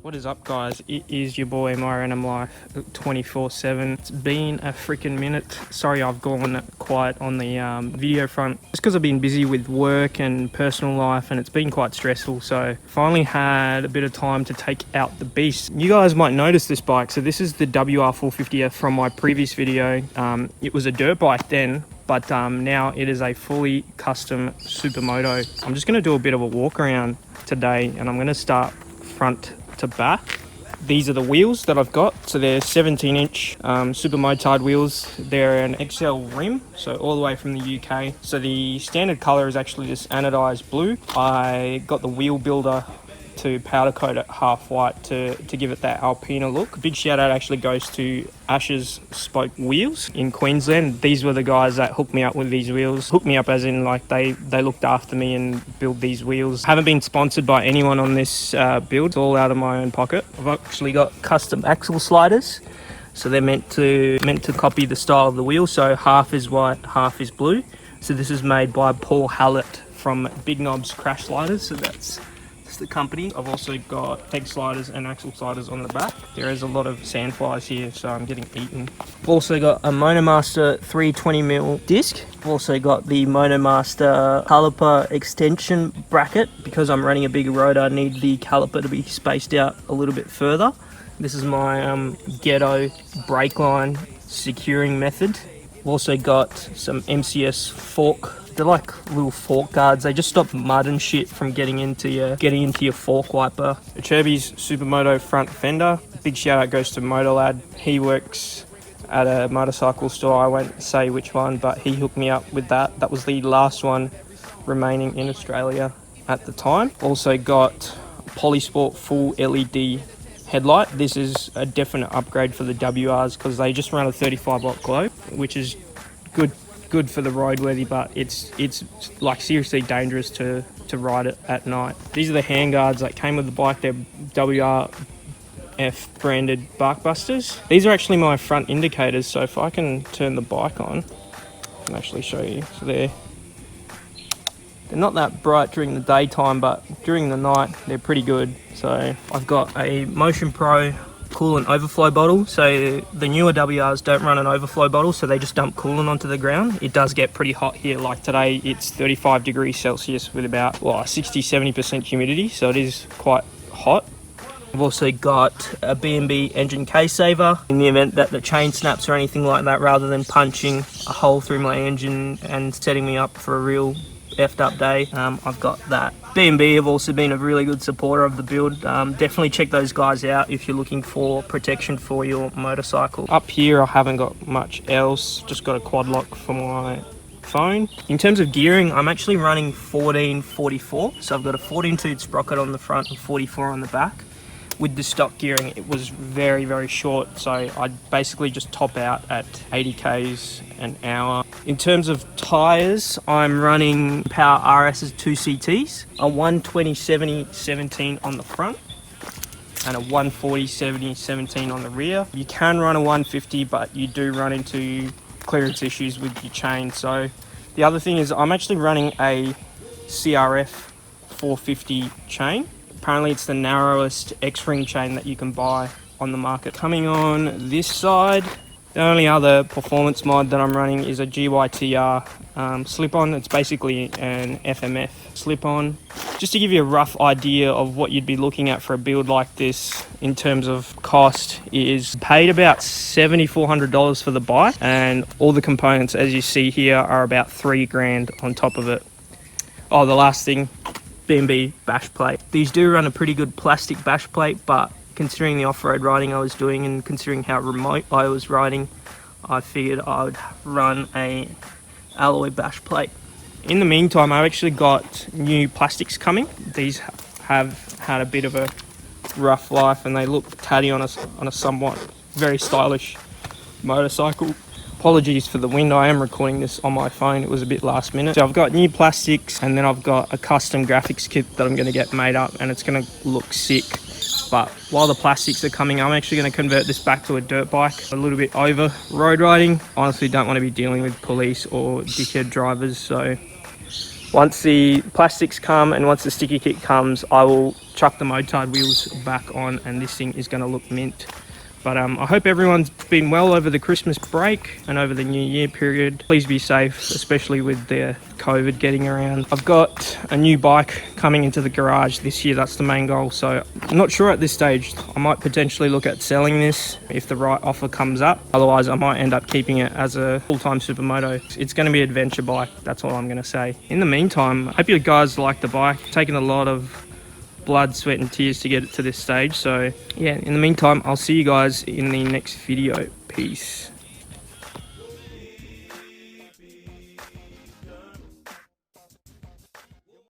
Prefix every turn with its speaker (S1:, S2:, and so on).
S1: What is up, guys? It is your boy MyRandom Life 24/7. It's been a freaking minute. Sorry I've gone quiet on the video front, just because I've been busy with work and personal life, and it's been quite stressful. So finally had a bit of time to take out the beast. You guys might notice this bike. So this is the WR450F from my previous video. It was a dirt bike then, but now it is a fully custom Supermoto. I'm just going to do a bit of a walk around today, and I'm going to start front to back. These are the wheels that I've got. So they're 17-inch super motard wheels. They're an XL rim, so all the way from the UK. So the standard color is actually this anodized blue. I got the wheel builder to powder coat it half white to give it that Alpina look. Big shout out actually goes to Ash's Spoke Wheels in Queensland. These were the guys that hooked me up with these wheels. Hooked me up as in like they looked after me and built these wheels. Haven't been sponsored by anyone on this build. It's all out of my own pocket. I've actually got custom axle sliders. So they're meant to copy the style of the wheel. So half is white, half is blue. So this is made by Paul Hallett from Big Knobs Crash Sliders. So that's the company. I've also got peg sliders and axle sliders on the back. There is a lot of sandflies here, so I'm getting eaten. I've also got a Monomaster 320mm disc. I've also got the Monomaster caliper extension bracket. Because I'm running a bigger rotor, I need the caliper to be spaced out a little bit further. This is my ghetto brake line securing method. I've also got some MCS fork. They're like little fork guards. They just stop mud and shit from getting into your fork wiper. Cherby's Supermoto front fender. Big shout out goes to Motolad. He works at a motorcycle store. I won't say which one, but he hooked me up with that. That was the last one remaining in Australia at the time. Also got Polysport full LED headlight. This is a definite upgrade for the WRs because they just run a 35 watt glow, which is good for the roadworthy, but it's like seriously dangerous to ride it at night. These are the handguards that came with the bike. They're WRF branded bark busters. These are actually my front indicators, so if I can turn the bike on, I can actually show you. So they're not that bright during the daytime, but during the night they're pretty good. So I've got a Motion Pro coolant overflow bottle. So the newer WRs don't run an overflow bottle, so they just dump coolant onto the ground. It does get pretty hot here. Like today it's 35 degrees Celsius with about 60-70% humidity, so it is quite hot. I've also got a BNB engine K Saver in the event that the chain snaps or anything like that. Rather than punching a hole through my engine and setting me up for a real effed up day, I've got that. BNB have also been a really good supporter of the build. Definitely check those guys out if you're looking for protection for your motorcycle. Up here I haven't got much else, just got a quad lock for my phone. In terms of gearing, I'm actually running 1444, so I've got a 14 tooth sprocket on the front and 44 on the back. With the stock gearing, it was very, very short, so I basically just top out at 80 k's an hour. In terms of tyres, I'm running Power RS's 2CTs, a 120/70/17 on the front, and a 140/70/17 on the rear. You can run a 150, but you do run into clearance issues with your chain. So the other thing is I'm actually running a CRF 450 chain. Apparently it's the narrowest X-ring chain that you can buy on the market. Coming on this side, the only other performance mod that I'm running is a GYTR slip-on. It's basically an FMF slip-on. Just to give you a rough idea of what you'd be looking at for a build like this in terms of cost, is paid about $7,400 for the bike, and all the components as you see here are about $3,000 on top of it. Oh, the last thing, BNB bash plate. These do run a pretty good plastic bash plate, but considering the off-road riding I was doing and considering how remote I was riding, I figured I would run a alloy bash plate. In the meantime, I've actually got new plastics coming. These have had a bit of a rough life and they look tatty on a somewhat very stylish motorcycle. Apologies for the wind, I am recording this on my phone, it was a bit last minute. So I've got new plastics, and then I've got a custom graphics kit that I'm going to get made up, and it's going to look sick. But while the plastics are coming, I'm actually going to convert this back to a dirt bike. A little bit over road riding. Honestly don't want to be dealing with police or dickhead drivers, so Once the plastics come and once the sticky kit comes, I will chuck the motard wheels back on and this thing is going to look mint. But I hope everyone's been well over the Christmas break and over the New Year period. Please be safe, especially with the COVID getting around. I've got a new bike coming into the garage this year. That's the main goal. So I'm not sure at this stage. I might potentially look at selling this if the right offer comes up. Otherwise, I might end up keeping it as a full-time Supermoto. It's going to be an adventure bike. That's all I'm going to say. In the meantime, I hope you guys like the bike. Taking a lot of blood, sweat and tears to get it to this stage. So yeah, in the meantime, I'll see you guys in the next video. Peace.